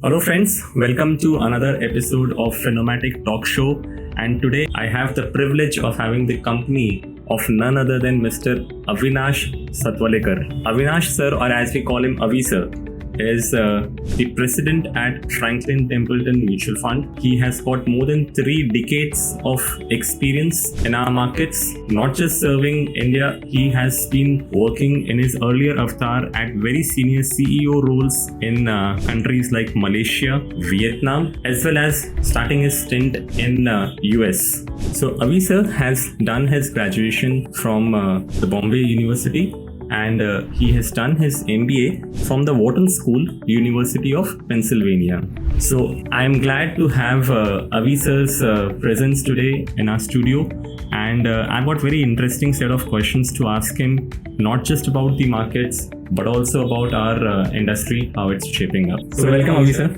Hello friends, welcome to another episode of Finomatic Talk Show, and today I have the privilege of having the company of none other than Mr. Avinash Satwalekar. Avinash sir, or as we call him Avi sir, is the president at Franklin Templeton Mutual Fund. He has got more than 3 decades of experience in our markets, not just serving India. He has been working in his earlier avatar at very senior CEO roles in countries like Malaysia, Vietnam, as well as starting his stint in US. So Avi sir has done his graduation from the Bombay University, and he has done his MBA from the Wharton School, University of Pennsylvania. So I am glad to have Avi sir's presence today in our studio, and I've got very interesting set of questions to ask him, not just about the markets, but also about our industry, how it's shaping up. So welcome Avi sir.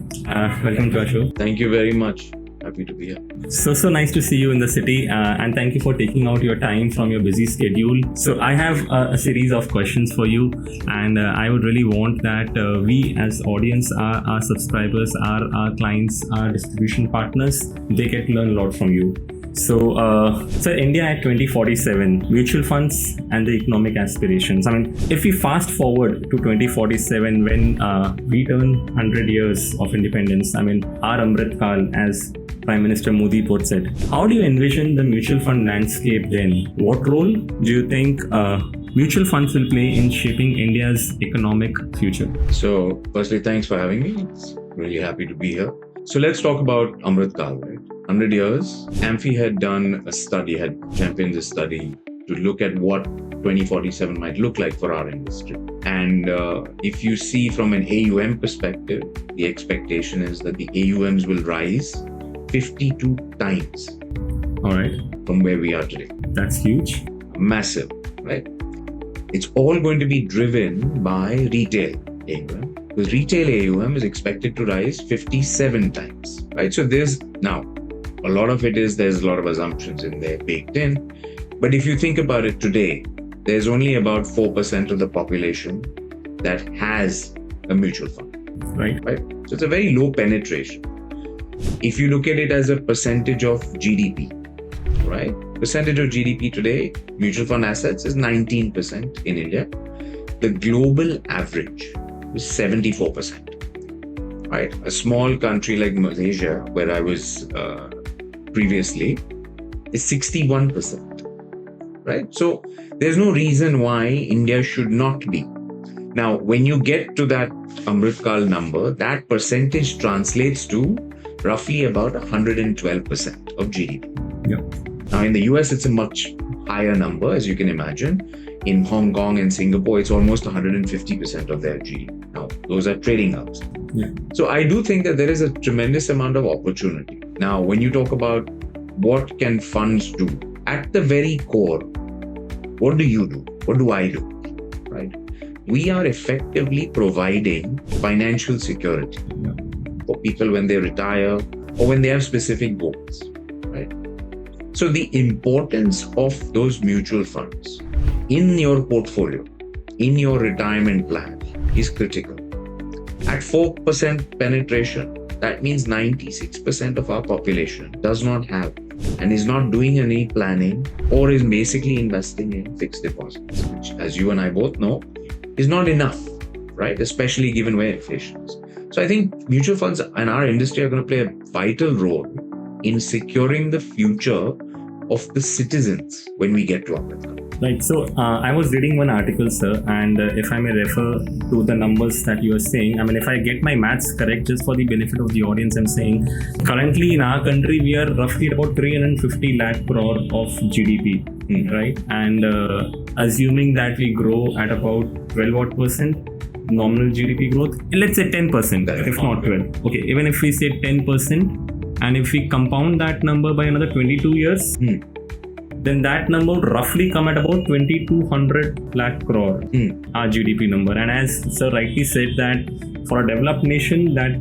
Welcome to our show. Thank you very much. Happy to be here. So nice to see you in the city, and thank you for taking out your time from your busy schedule. So I have a series of questions for you, and I would really want that we as audience, our subscribers, our clients, our distribution partners, they get to learn a lot from you. So India at 2047, mutual funds and the economic aspirations. I mean, if we fast forward to 2047, when we turn 100 years of independence, I mean, our Amrit Kal, as Prime Minister Modi puts it, how do you envision the mutual fund landscape then? What role do you think mutual funds will play in shaping India's economic future? So, firstly, thanks for having me. It's really happy to be here. So, let's talk about Amrit Kal, right? 100 years. AMFI had done a study, had championed this study to look at what 2047 might look like for our industry. And if you see from an AUM perspective, the expectation is that the AUMs will rise 52 times. All right. From where we are today. That's huge. Massive, right? It's all going to be driven by retail AUM, because retail AUM is expected to rise 57 times, right? So there's now a lot of it is, there's a lot of assumptions in there baked in. But if you think about it today, there's only about 4% of the population that has a mutual fund. Right. So it's a very low penetration. If you look at it as a percentage of GDP, right? Percentage of GDP today, mutual fund assets is 19% in India. The global average is 74%, right? A small country like Malaysia, where I was previously, is 61%, right? So there's no reason why India should not be. Now, when you get to that Amrit Kal number, that percentage translates to roughly about 112% of GDP. Yeah. Now, in the US, it's a much higher number, as you can imagine. In Hong Kong and Singapore, it's almost 150% of their GDP. Now, those are trading hubs. Yeah. So I do think that there is a tremendous amount of opportunity. Now, when you talk about what can funds do, at the very core, what do you do? What do I do? Right? We are effectively providing financial security for people when they retire or when they have specific goals, right? So the importance of those mutual funds in your portfolio, in your retirement plan is critical. At 4% penetration, that means 96% of our population does not have and is not doing any planning or is basically investing in fixed deposits, which, as you and I both know, is not enough, right? Especially given where inflation is. So I think mutual funds and our industry are going to play a vital role in securing the future of the citizens when we get to Amrit Kal. Right. So I was reading one article, sir, and if I may refer to the numbers that you are saying, I mean, if I get my maths correct, just for the benefit of the audience, I'm saying currently in our country, we are roughly at about 350 lakh crore of GDP, right? And assuming that we grow at about 12% nominal GDP growth, let's say 10%, if not 12. Okay, even if we say 10%, and if we compound that number by another 22 years, then that number would roughly come at about 2200 lakh crore, our GDP number. And as sir rightly said, that for a developed nation, that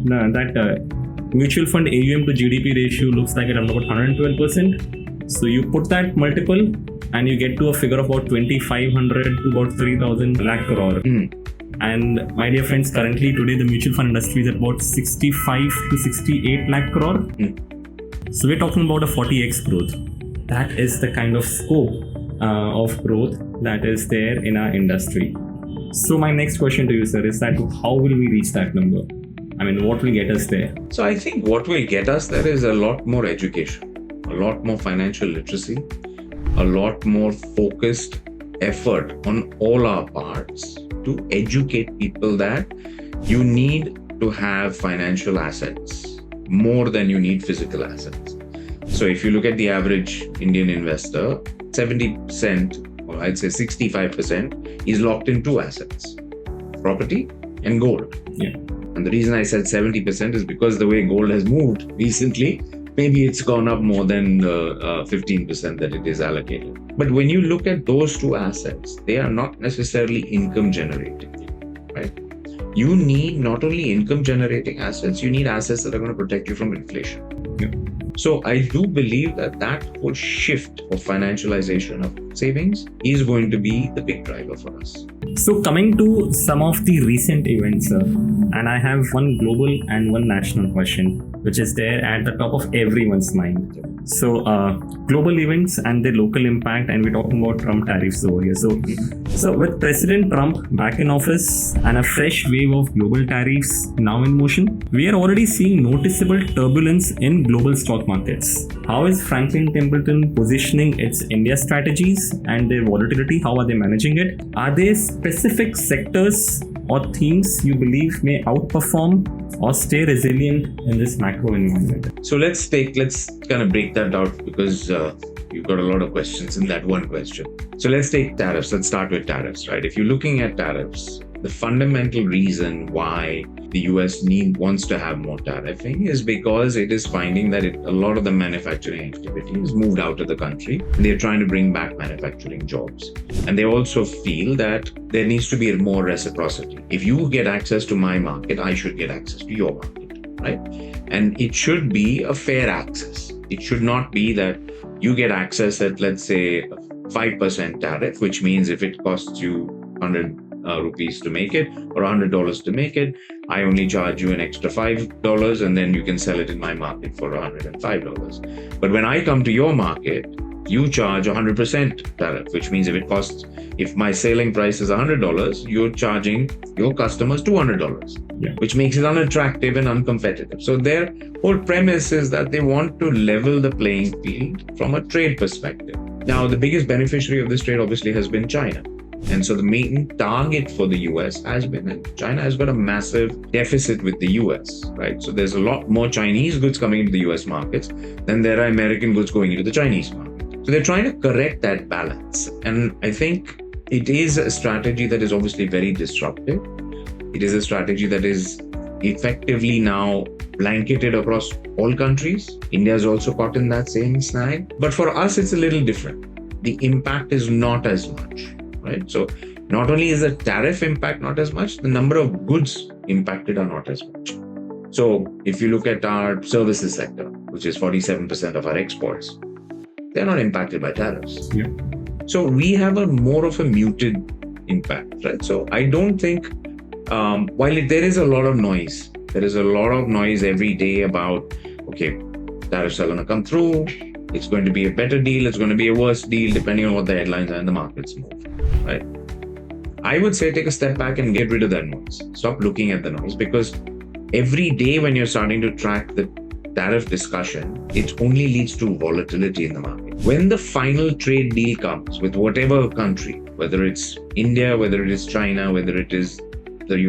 mutual fund AUM to GDP ratio looks like around about 112%. So you put that multiple and you get to a figure of about 2500 to about 3000 lakh crore. And my dear friends, currently today the mutual fund industry is at about 65 to 68 lakh crore. So we're talking about a 40x growth. That is the kind of scope of growth that is there in our industry. So my next question to you, sir, is that how will we reach that number? I mean, what will get us there? So I think what will get us there is a lot more education, a lot more financial literacy, a lot more focused effort on all our parts to educate people that you need to have financial assets more than you need physical assets. So if you look at the average Indian investor, 70%, or I'd say 65% is locked in two assets, property and gold. Yeah. And the reason I said 70% is because the way gold has moved recently, maybe it's gone up more than 15% that it is allocated. But when you look at those two assets, they are not necessarily income generating, right? You need not only income generating assets, you need assets that are going to protect you from inflation. Yeah. So I do believe that whole shift of financialization of savings is going to be the big driver for us. So coming to some of the recent events, sir, and I have one global and one national question, which is there at the top of everyone's mind. So global events and their local impact, and we're talking about Trump tariffs over here. So with President Trump back in office and a fresh wave of global tariffs now in motion, we are already seeing noticeable turbulence in global stock markets. How is Franklin Templeton positioning its India strategies and their volatility? How are they managing it? Are there specific sectors or themes you believe may outperform or stay resilient in this macro environment? So let's kind of break that out, because you've got a lot of questions in that one question. So let's take tariffs. Let's start with tariffs, right? If you're looking at tariffs, the fundamental reason why the US wants to have more tariffing is because it is finding that a lot of the manufacturing activity is moved out of the country, and they're trying to bring back manufacturing jobs. And they also feel that there needs to be more reciprocity. If you get access to my market, I should get access to your market, right? And it should be a fair access. It should not be that you get access at, let's say, a 5% tariff, which means if it costs you 100 rupees to make it or $100 to make it, I only charge you an extra $5 and then you can sell it in my market for $105. But when I come to your market, you charge 100% tariff, which means if my selling price is $100, you're charging your customers $200, which makes it unattractive and uncompetitive. So their whole premise is that they want to level the playing field from a trade perspective. Now, the biggest beneficiary of this trade obviously has been China. And so the main target for the US has been, and China has got a massive deficit with the US, right? So there's a lot more Chinese goods coming into the US markets than there are American goods going into the Chinese market. So they're trying to correct that balance. And I think it is a strategy that is obviously very disruptive. It is a strategy that is effectively now blanketed across all countries. India is also caught in that same snag. But for us, it's a little different. The impact is not as much. Right? So not only is the tariff impact not as much, the number of goods impacted are not as much. So if you look at our services sector, which is 47% of our exports, they're not impacted by tariffs. Yeah. So we have more of a muted impact, right? So I don't think, while there is a lot of noise, there is a lot of noise every day about, okay, tariffs are going to come through, it's going to be a better deal, it's going to be a worse deal, depending on what the headlines are and the markets move. Right? I would say take a step back and get rid of that noise. Stop looking at the noise, because every day when you're starting to track the tariff discussion, it only leads to volatility in the market. When the final trade deal comes with whatever country, whether it's India, whether it is China, whether it is the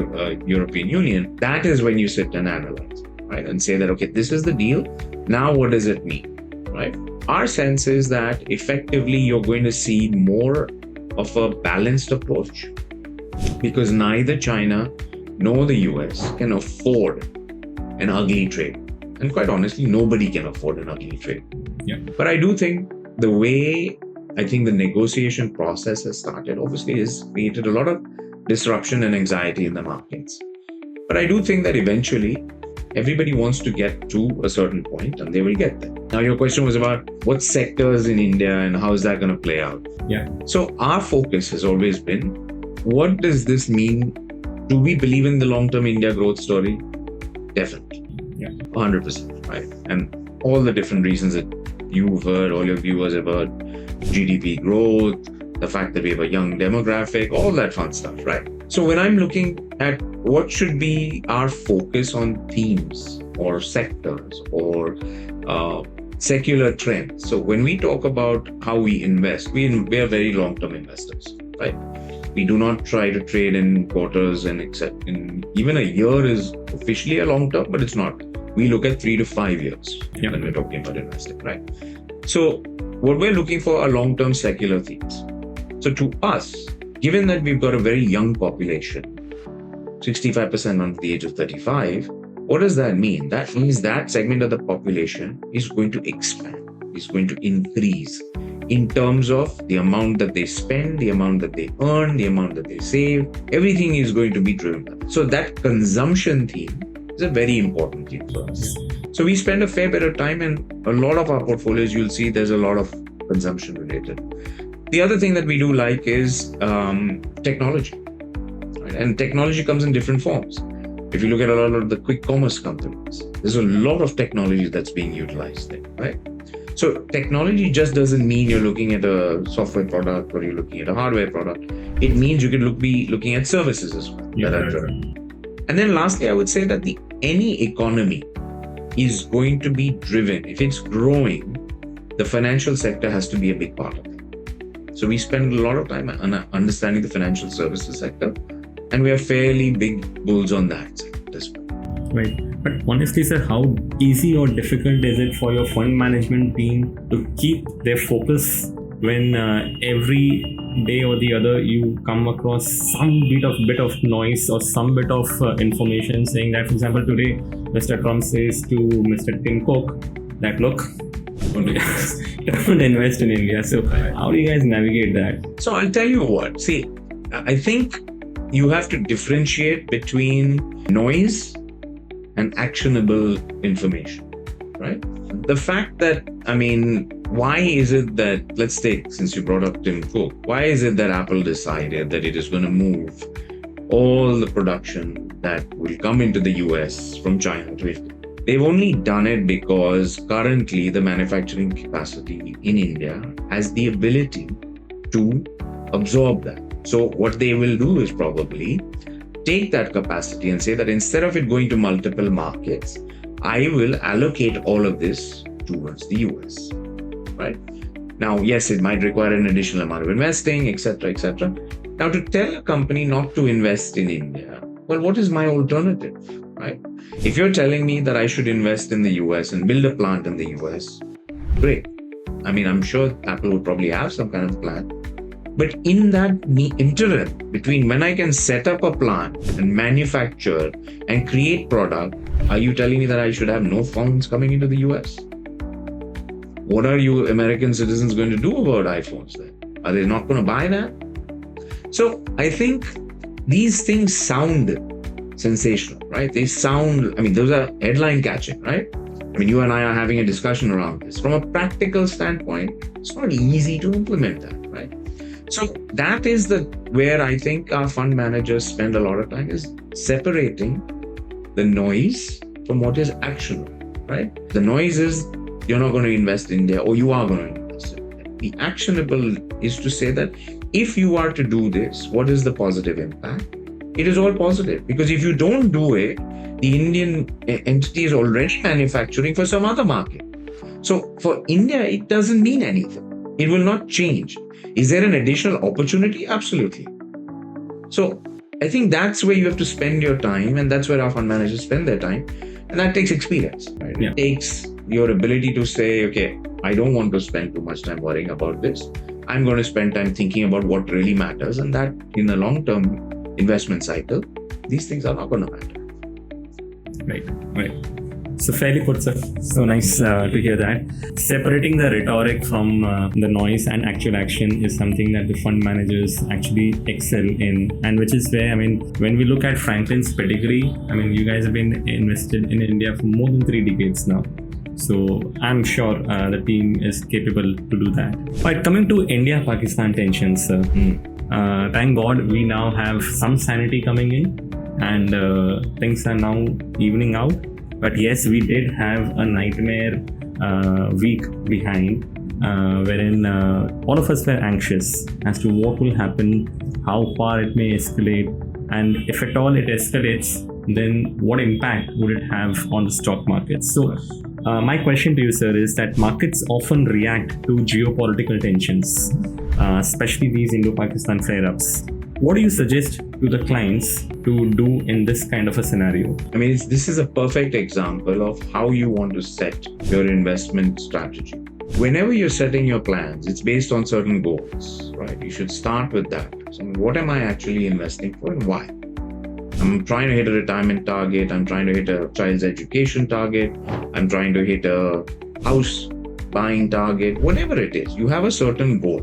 European Union, that is when you sit and analyze, right? And say that, okay, this is the deal. Now what does it mean, right? Our sense is that effectively you're going to see more of a balanced approach, because neither China nor the US can afford an ugly trade. And quite honestly, nobody can afford an ugly trade. Yeah. But I do think the way the negotiation process has started, obviously, has created a lot of disruption and anxiety in the markets. But I do think that eventually everybody wants to get to a certain point and they will get there. Now, your question was about what sectors in India and how is that going to play out? Yeah. So our focus has always been, what does this mean Do we believe in the long-term India growth story? Definitely. Yeah. 100%, right? And all the different reasons that you've heard, all your viewers have heard, GDP growth, the fact that we have a young demographic, all that fun stuff, right? So when I'm looking at what should be our focus on themes or sectors or secular trends. So when we talk about how we invest, we are very long-term investors, right? We do not try to trade in quarters and except in even a year is officially a long term, but it's not. We look at 3 to 5 years when we're talking about investing, right? So what we're looking for are long-term secular themes. So to us, given that we've got a very young population, 65% under the age of 35, what does that mean? That means that segment of the population is going to expand, is going to increase in terms of the amount that they spend, the amount that they earn, the amount that they save. Everything is going to be driven up. So that consumption theme is a very important theme for us. So we spend a fair bit of time, and a lot of our portfolios, you'll see there's a lot of consumption related. The other thing that we do like is technology. Right? And technology comes in different forms. If you look at a lot of the quick commerce companies, there's a lot of technology that's being utilized there, right? So technology just doesn't mean you're looking at a software product or you're looking at a hardware product. It means you could be looking at services as well. Yeah, that are driven. And then lastly, I would say that any economy is going to be driven. If it's growing, the financial sector has to be a big part of it. So we spend a lot of time understanding the financial services sector, and we are fairly big bulls on that sector as well. Right. But honestly, sir, how easy or difficult is it for your fund management team to keep their focus when every day or the other you come across some bit of noise or some bit of information saying that, for example, today Mr. Trump says to Mr. Tim Cook that, look, don't invest in India. So how do you guys navigate that? So I'll tell you what. See, I think you have to differentiate between noise and actionable information, right? The fact that, why is it that, let's take, since you brought up Tim Cook, why is it that Apple decided that it is going to move all the production that will come into the US from China to Italy? They've only done it because currently the manufacturing capacity in India has the ability to absorb that. So what they will do is probably take that capacity and say that instead of it going to multiple markets, I will allocate all of this towards the US, right? Now, yes, it might require an additional amount of investing, etc., etc. Now, to tell a company not to invest in India, well, what is my alternative, right? If you're telling me that I should invest in the US and build a plant in the US, great. I'm sure Apple would probably have some kind of plan. But in that interim between when I can set up a plant and manufacture and create product, are you telling me that I should have no phones coming into the US? What are you American citizens going to do about iPhones then? Are they not going to buy that? So I think these things sound sensational, right? They sound, those are headline catching, right? You and I are having a discussion around this. From a practical standpoint, it's not easy to implement that, right? So that is where I think our fund managers spend a lot of time, is separating the noise from what is actionable, right? The noise is you're not going to invest in India, or you are going to invest in India. The actionable is to say that if you are to do this, what is the positive impact? It is all positive, because if you don't do it, the Indian entity is already manufacturing for some other market. So for India, it doesn't mean anything. It will not change. Is there an additional opportunity? Absolutely. So I think that's where you have to spend your time, and that's where our fund managers spend their time. And that takes experience, right? Yeah. It takes your ability to say, okay, I don't want to spend too much time worrying about this. I'm going to spend time thinking about what really matters, and that in a long-term investment cycle, these things are not going to matter. Right. So fairly put, sir. So nice to hear that. Separating the rhetoric from the noise and actual action is something that the fund managers actually excel in, and which is where, when we look at Franklin's pedigree, you guys have been invested in India for more than 3 decades now. So I'm sure the team is capable to do that. But coming to India-Pakistan tensions, Thank God we now have some sanity coming in, and things are now evening out. But yes, we did have a nightmare week behind, wherein all of us were anxious as to what will happen, how far it may escalate, and if at all it escalates, then what impact would it have on the stock market? So, my question to you, sir, is that markets often react to geopolitical tensions, especially these Indo-Pakistan flare-ups. What do you suggest to the clients to do in this kind of a scenario? I mean, this is a perfect example of how you want to set your investment strategy. Whenever you're setting your plans, it's based on certain goals, right? You should start with that. So, what am I actually investing for and why? I'm trying to hit a retirement target. I'm trying to hit a child's education target. I'm trying to hit a house buying target, whatever it is. You have a certain goal,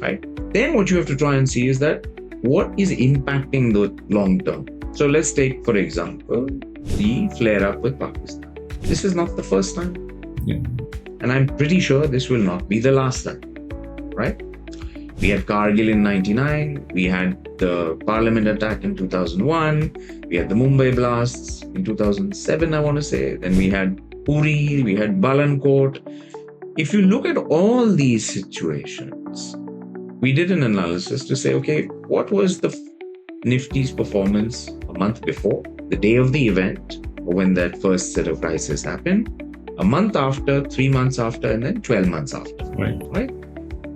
right? Then what you have to try and see is that what is impacting the long term. So let's take, for example, the flare up with Pakistan. This is not the first time. Yeah. And I'm pretty sure this will not be the last time, right? We had Kargil in 99, we had the parliament attack in 2001, we had the Mumbai blasts in 2007, I want to say, then we had Uri, we had Balancourt. If you look at all these situations, we did an analysis to say, okay, what was the Nifty's performance a month before, the day of the event, or when that first set of crises happened, a month after, 3 months after, and then 12 months after, right?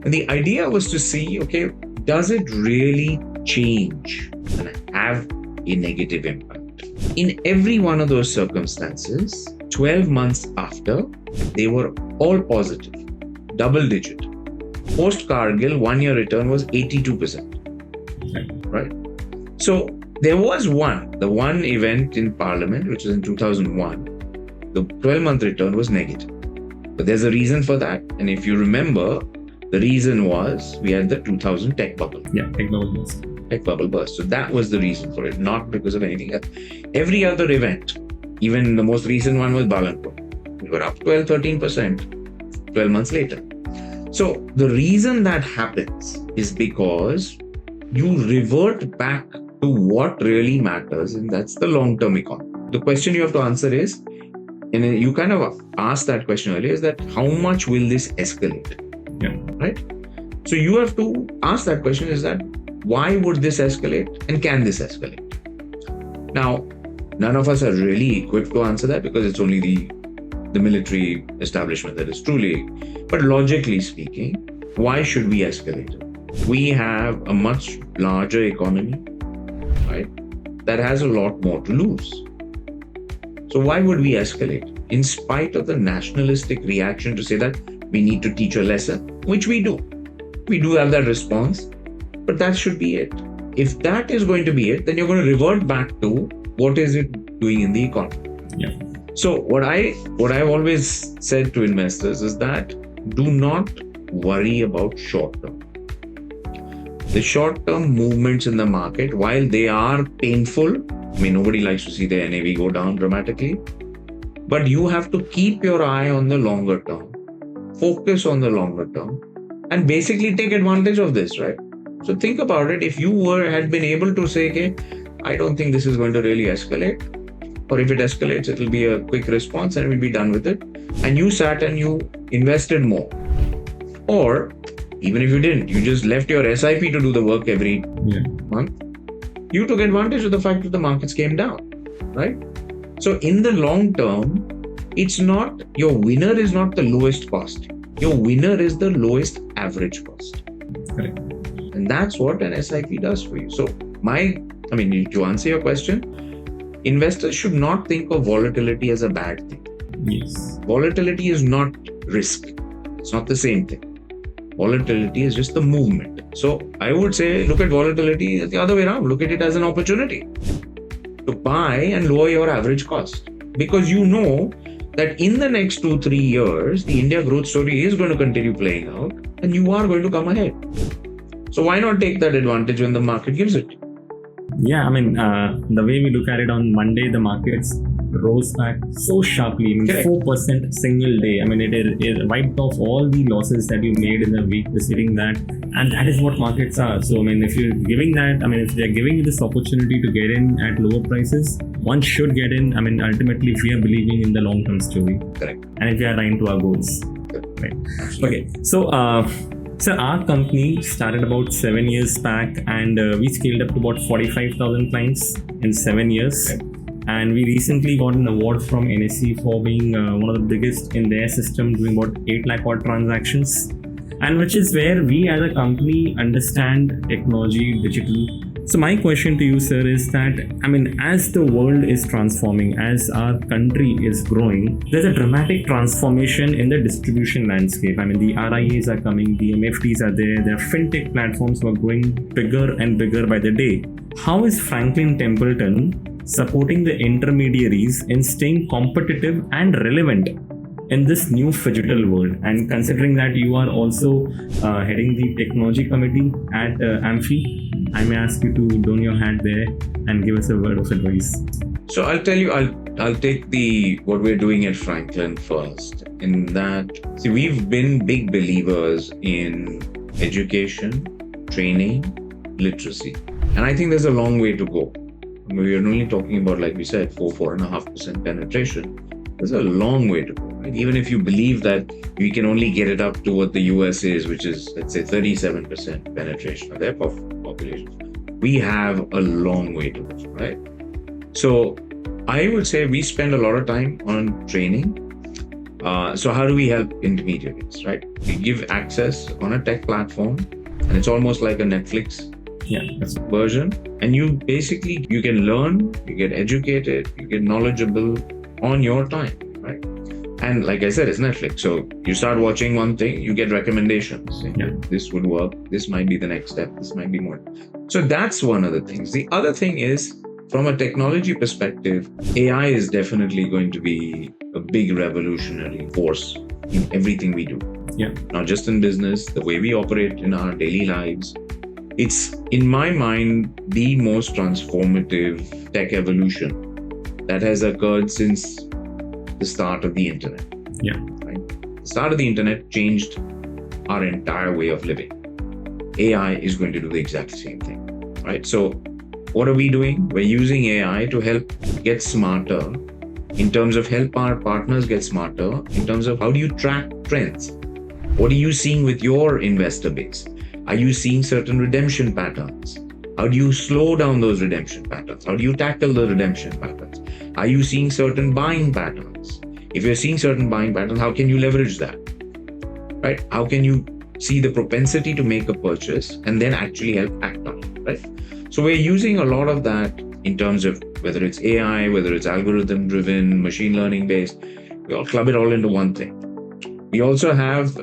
And the idea was to see, okay, does it really change and have a negative impact? In every one of those circumstances, 12 months after, they were all positive, double digit. Post Kargil, 1 year return was 82%, right? So there was the one event in Parliament, which was in 2001, the 12-month return was negative. But there's a reason for that. And if you remember, the reason was we had the 2000 tech bubble. Yeah, tech bubble burst. Tech bubble burst. So that was the reason for it, not because of anything else. Every other event, even the most recent one was Balancourt, we were up 12-13% 12 months later. So the reason that happens is because you revert back to what really matters, and that's the long-term economy. The question you have to answer is, and you kind of asked that question earlier, is that how much will this escalate? Yeah. Right? So you have to ask that question, is that why would this escalate and can this escalate? Now, none of us are really equipped to answer that because it's only the military establishment that is truly. But logically speaking, why should we escalate it? We have a much larger economy, right, that has a lot more to lose. So why would we escalate? In spite of the nationalistic reaction to say that we need to teach a lesson, which we do. We do have that response, but that should be it. If that is going to be it, then you're going to revert back to what is it doing in the economy. Yeah. So what I've always said to investors is that do not worry about short term. The short term movements in the market, while they are painful, I mean, nobody likes to see their NAV go down dramatically, but you have to keep your eye on the longer term, focus on the longer term, and basically take advantage of this, right? So think about it. If you had been able to say, okay, I don't think this is going to really escalate, or if it escalates, it will be a quick response and we'll be done with it. And you sat and you invested more. Or even if you didn't, you just left your SIP to do the work every month. You took advantage of the fact that the markets came down, right? So in the long term, it's not, your winner is not the lowest cost. Your winner is the lowest average cost. Correct. And that's what an SIP does for you. So to answer your question, investors should not think of volatility as a bad thing. Yes. Volatility is not risk. It's not the same thing. Volatility is just the movement. So I would say, look at volatility the other way around. Look at it as an opportunity to buy and lower your average cost. Because you know that in the next 2-3 years, the India growth story is going to continue playing out and you are going to come ahead. So why not take that advantage when the market gives it? Yeah, the way we look at it, on Monday, the markets rose back so sharply. I mean, Correct. 4% single day. I mean, it wiped off all the losses that you made in the week preceding that. And that is what markets are. So, I mean, if you're giving that, I mean, if they're giving you this opportunity to get in at lower prices, one should get in. I mean, ultimately, if we are believing in the long-term story. Correct. And if we are trying to our goals. Right. Okay. So, our company started about 7 years back, and we scaled up to about 45,000 clients in 7 years. Okay. And we recently got an award from NSE for being one of the biggest in their system, doing about 8 lakh odd transactions. And which is where we as a company understand technology, digital. So my question to you, sir, is that, I mean, as the world is transforming, as our country is growing, there's a dramatic transformation in the distribution landscape. I mean, the RIAs are coming, the MFDs are there are fintech platforms who are growing bigger and bigger by the day. How is Franklin Templeton supporting the intermediaries in staying competitive and relevant in this new Phygital world? And considering that you are also heading the technology committee at Amphi, I may ask you to don your hat there and give us a word of advice. So I'll tell you, I'll take what we're doing at Franklin first. In that, see, we've been big believers in education, training, literacy. And I think there's a long way to go. We're only talking about, like we said, 4.5% penetration. There's a long way to go, right? Even if you believe that we can only get it up to what the US is, which is, let's say, 37% penetration of their population. We have a long way to go, right? So I would say we spend a lot of time on training. So how do we help intermediaries, right? We give access on a tech platform, and it's almost like a Netflix version. And you can learn, you get educated, you get knowledgeable on your time, right? And like I said, it's Netflix. So you start watching one thing, you get recommendations. This would work. This might be the next step. This might be more. So that's one of the things. The other thing is, from a technology perspective, AI is definitely going to be a big revolutionary force in everything we do. Not just in business, the way we operate in our daily lives. It's, in my mind, the most transformative tech evolution that has occurred since the start of the internet. Right? The start of the internet changed our entire way of living. AI is going to do the exact same thing, right? So what are we doing? We're using AI to help get smarter in terms of help our partners get smarter in terms of how do you track trends? What are you seeing with your investor base? Are you seeing certain redemption patterns? How do you slow down those redemption patterns? How do you tackle the redemption patterns? Are you seeing certain buying patterns? If you're seeing certain buying patterns, how can you leverage that? Right? How can you see the propensity to make a purchase and then actually help act on it, right? So we're using a lot of that in terms of whether it's AI, whether it's algorithm driven, machine learning based, we all club it all into one thing. We also have,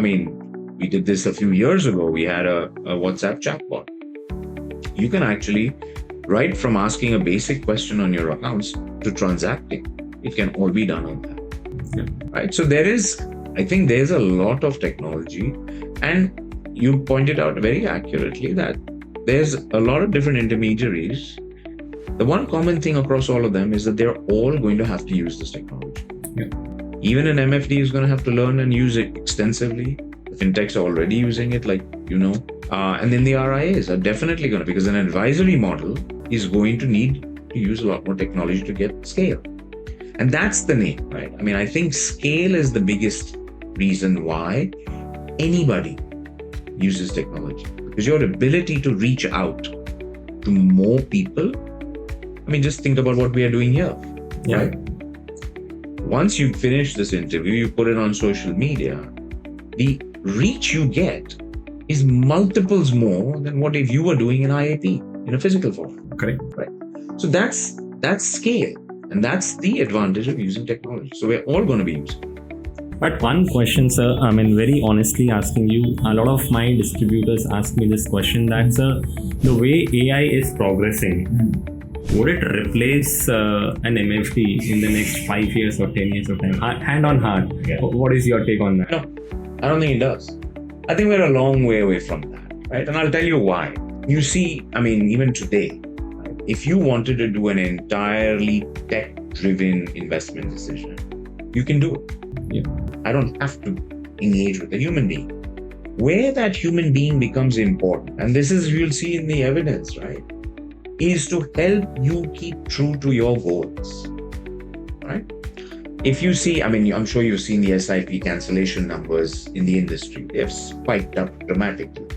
we did this a few years ago. We had a WhatsApp chatbot. You can actually, right from asking a basic question on your accounts to transacting, it can all be done on that. Right? So I think there's a lot of technology, and you pointed out very accurately that there's a lot of different intermediaries. The one common thing across all of them is that they're all going to have to use this technology. Even an MFD is going to have to learn and use it extensively. The fintechs are already using it, and then the RIAs are definitely going to, because an advisory model is going to need to use a lot more technology to get scale. And that's the name, right? I think scale is the biggest reason why anybody uses technology, because your ability to reach out to more people. Just think about what we are doing here, right? Once you finish this interview, you put it on social media, the reach you get is multiples more than what if you were doing an IAP in a physical form. Correct. Right. So that's scale, and that's the advantage of using technology. So we're all going to be using it. But one question, sir, very honestly asking you, a lot of my distributors ask me this question, that the way AI is progressing, would it replace an MFD in the next 5 years or 10 years of time? Hand on heart, what is your take on that? No, I don't think it does. I think we're a long way away from that, right? And I'll tell you why. You see, even today, right, if you wanted to do an entirely tech driven investment decision, you can do it. Yeah. I don't have to engage with a human being. Where that human being becomes important, and this is you'll see in the evidence, right, is to help you keep true to your goals, right? If you see, I'm sure you've seen the SIP cancellation numbers in the industry. They've spiked up dramatically.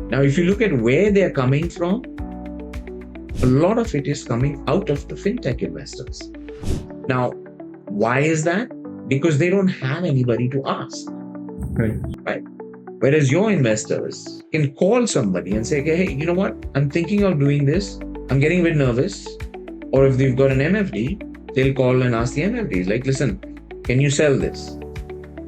Now, if you look at where they're coming from, a lot of it is coming out of the fintech investors. Now, why is that? Because they don't have anybody to ask. Right? Whereas your investors can call somebody and say, hey, you know what? I'm thinking of doing this. I'm getting a bit nervous. Or if they've got an MFD, they'll call and ask the MFDs, like, listen, can you sell this?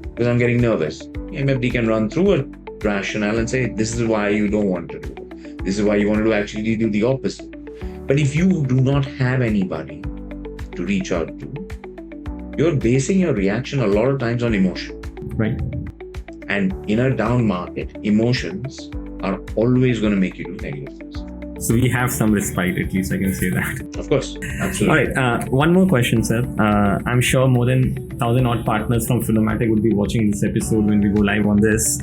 Because I'm getting nervous. The MFD can run through a rationale and say, this is why you don't want to do it. This is why you want to actually do the opposite. But if you do not have anybody to reach out to, you're basing your reaction a lot of times on emotion. Right. And in a down market, emotions are always going to make you do negative things. So we have some respite, at least I can say that. Of course, absolutely. All right, one more question, sir. I'm sure more than 1,000 odd partners from Finomatic would be watching this episode when we go live on this.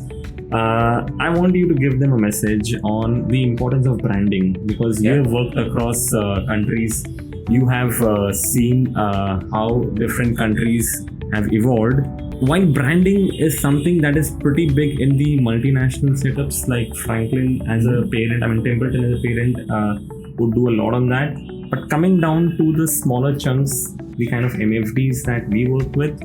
I want you to give them a message on the importance of branding, because you have worked across countries. You have seen how different countries have evolved. While branding is something that is pretty big in the multinational setups, like Franklin as a parent, Templeton as a parent would do a lot on that. But coming down to the smaller chunks, the kind of MFDs that we work with,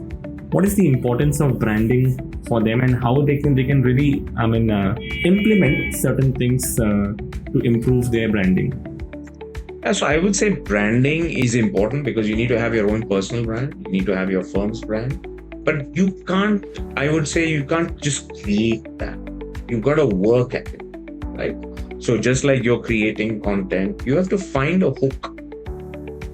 what is the importance of branding for them, and how they can really implement certain things to improve their branding? So I would say branding is important because you need to have your own personal brand. You need to have your firm's brand. But you can't just create that. You've got to work at it, right? So just like you're creating content, you have to find a hook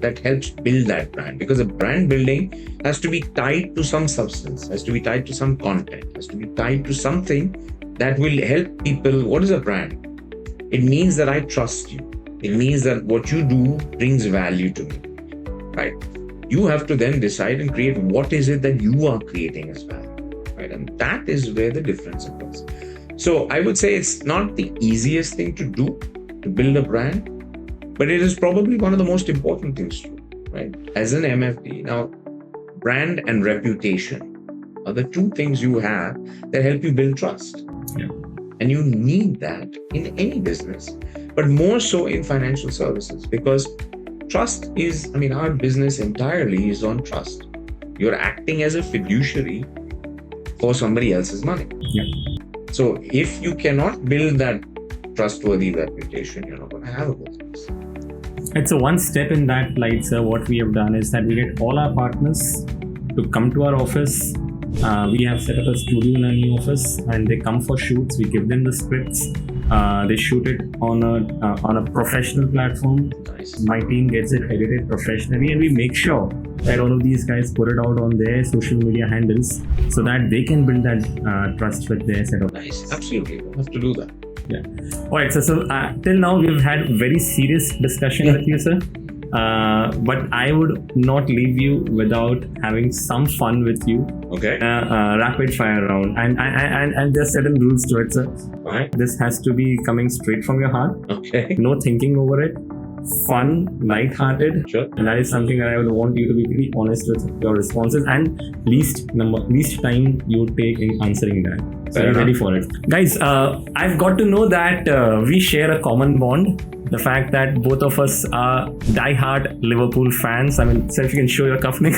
that helps build that brand, because a brand building has to be tied to some substance, has to be tied to some content, has to be tied to something that will help people. What is a brand? It means that I trust you. It means that what you do brings value to me, right? You have to then decide and create what is it that you are creating as value, right? And that is where the difference occurs. So I would say it's not the easiest thing to do to build a brand, but it is probably one of the most important things to do, right? As an MFD, now, brand and reputation are the two things you have that help you build trust. Yeah. And you need that in any business, but more so in financial services, because trust is, our business entirely is on trust. You're acting as a fiduciary for somebody else's money. Yeah. So if you cannot build that trustworthy reputation, you're not going to have a business. And so one step in that light, sir, what we have done is that we get all our partners to come to our office. We have set up a studio in our new office, and they come for shoots. We give them the scripts. They shoot it on a professional platform. Nice. My team gets it edited professionally, and we make sure that all of these guys put it out on their social media handles so that they can build that trust with their set of. Nice. Absolutely. You have to do that. Yeah. All right, so till now we've had very serious discussion with you, sir. But I would not leave you without having some fun with you. Okay. Rapid fire round, and there's certain rules to it, sir. Right. This has to be coming straight from your heart. Okay. No thinking over it. Fun, light-hearted. Sure. And that is something that I would want you to be very honest with your responses, and least time you take in answering that. So I'm ready for it. Guys, I've got to know that we share a common bond. The fact that both of us are die-hard Liverpool fans. So if you can show your cufflink.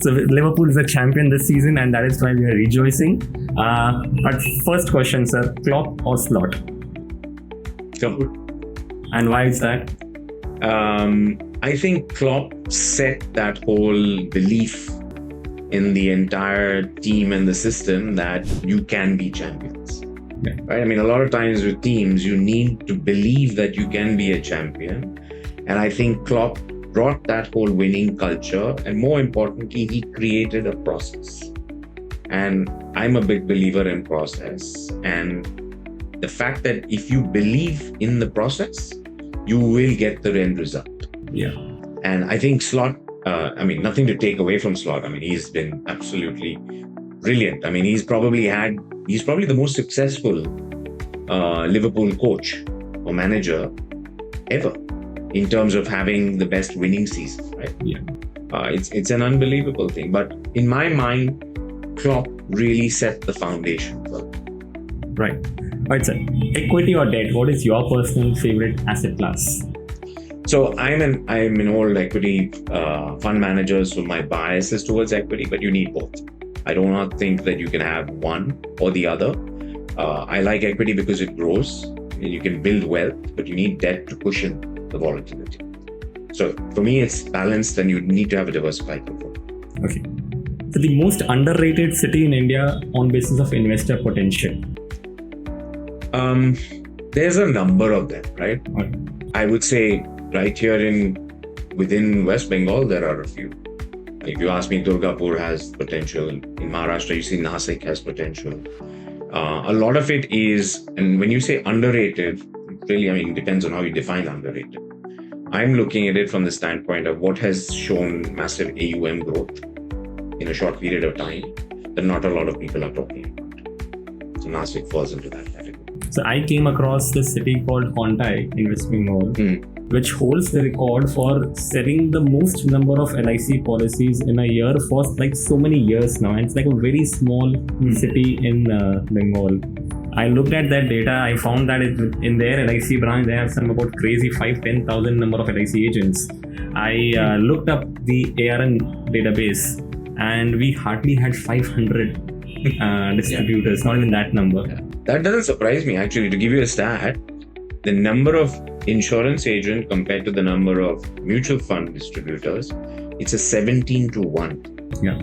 So Liverpool is a champion this season, and that is why we are rejoicing. But first question, sir, Klopp or Slot? Klopp. And why is that? I think Klopp set that whole belief in the entire team and the system that you can be champions. Yeah. Right? A lot of times with teams, you need to believe that you can be a champion. And I think Klopp brought that whole winning culture. And more importantly, he created a process. And I'm a big believer in process. And the fact that if you believe in the process, you will get the end result. Yeah. And I think Slot nothing to take away from Slot. I mean, he's been absolutely brilliant. I mean, he's probably the most successful Liverpool coach or manager ever in terms of having the best winning season, right? Yeah. It's an unbelievable thing. But in my mind, Klopp really set the foundation for it. Right. All right, sir. Equity or debt? What is your personal favorite asset class? So I'm an old equity fund manager, so my bias is towards equity, but you need both. I do not think that you can have one or the other. I like equity because it grows and you can build wealth, but you need debt to cushion the volatility. So for me, it's balanced and you need to have a diversified portfolio. Okay. So the most underrated city in India on basis of investor potential? There's a number of them, right? Okay. I would say right here within West Bengal, there are a few. If you ask me, Durgapur has potential. In Maharashtra, you see Nasik has potential. A lot of it is, and when you say underrated, really, it depends on how you define underrated. I'm looking at it from the standpoint of what has shown massive AUM growth in a short period of time that not a lot of people are talking about. So Nasik falls into that category. So I came across this city called Kontai in West Bengal, which holds the record for selling the most number of LIC policies in a year for like so many years now. And it's like a very small city in Bengal. I looked at that data. I found that in their LIC branch, they have some about crazy 5,000-10,000 number of LIC agents. I looked up the ARN database and we hardly had 500 distributors, not even that number. Yeah. That doesn't surprise me, actually. To give you a stat, the number of insurance agents compared to the number of mutual fund distributors, it's a 17 to 1. Yeah.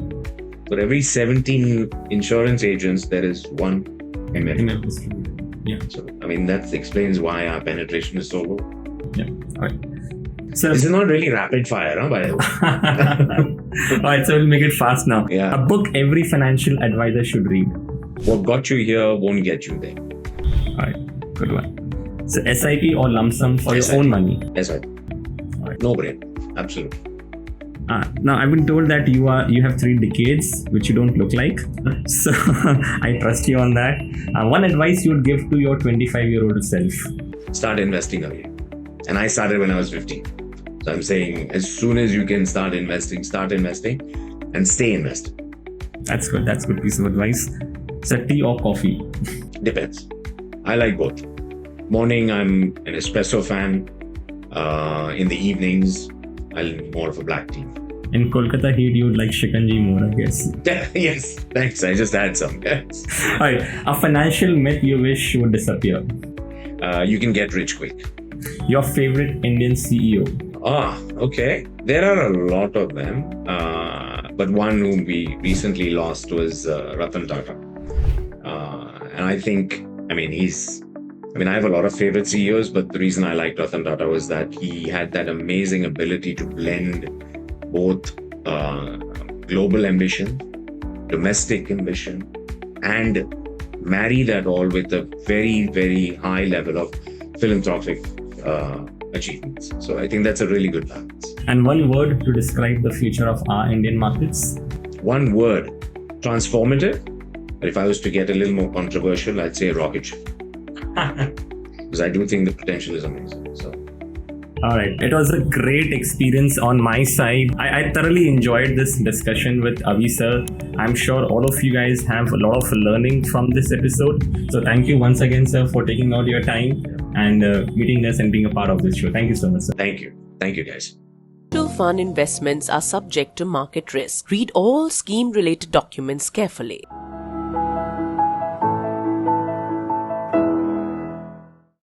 For every 17 insurance agents, there is one MF distributor. Yeah. So, that explains why our penetration is so low. Yeah. All right. So this is not really rapid fire, by the way. Alright, so we'll make it fast now. Yeah. A book every financial advisor should read. What got you here won't get you there. Alright, good one. So SIP or lump sum for SIP. your own money? SIP. Alright. No brain. Absolutely. Now I've been told that you have 3 decades, which you don't look like. So I trust you on that. One advice you would give to your 25-year-old self? Start investing early. And I started when I was 15. So I'm saying as soon as you can start investing and stay invested. That's good. That's a good piece of advice. So tea or coffee? Depends. I like both. Morning, I'm an espresso fan. In the evenings, I'm more of a black tea. In Kolkata heat, you would like shikanji more, I guess. Yes, thanks. I just had some. Yes. Alright, a financial myth you wish would disappear? You can get rich quick. Your favorite Indian CEO? Okay. There are a lot of them. But one whom we recently lost was Ratan Tata. And I think, I have a lot of favorite CEOs, but the reason I liked Ratan Tata was that he had that amazing ability to blend both global ambition, domestic ambition, and marry that all with a very, very high level of philanthropic achievements. So I think that's a really good balance. And one word to describe the future of our Indian markets? One word, transformative. But if I was to get a little more controversial, I'd say rocket ship. Because I do think the potential is amazing. So. All right. It was a great experience on my side. I thoroughly enjoyed this discussion with Avi sir. I'm sure all of you guys have a lot of learning from this episode. So thank you once again, sir, for taking out your time and meeting us and being a part of this show. Thank you so much, sir. Thank you. Thank you, guys. Mutual fund investments are subject to market risk. Read all scheme-related documents carefully.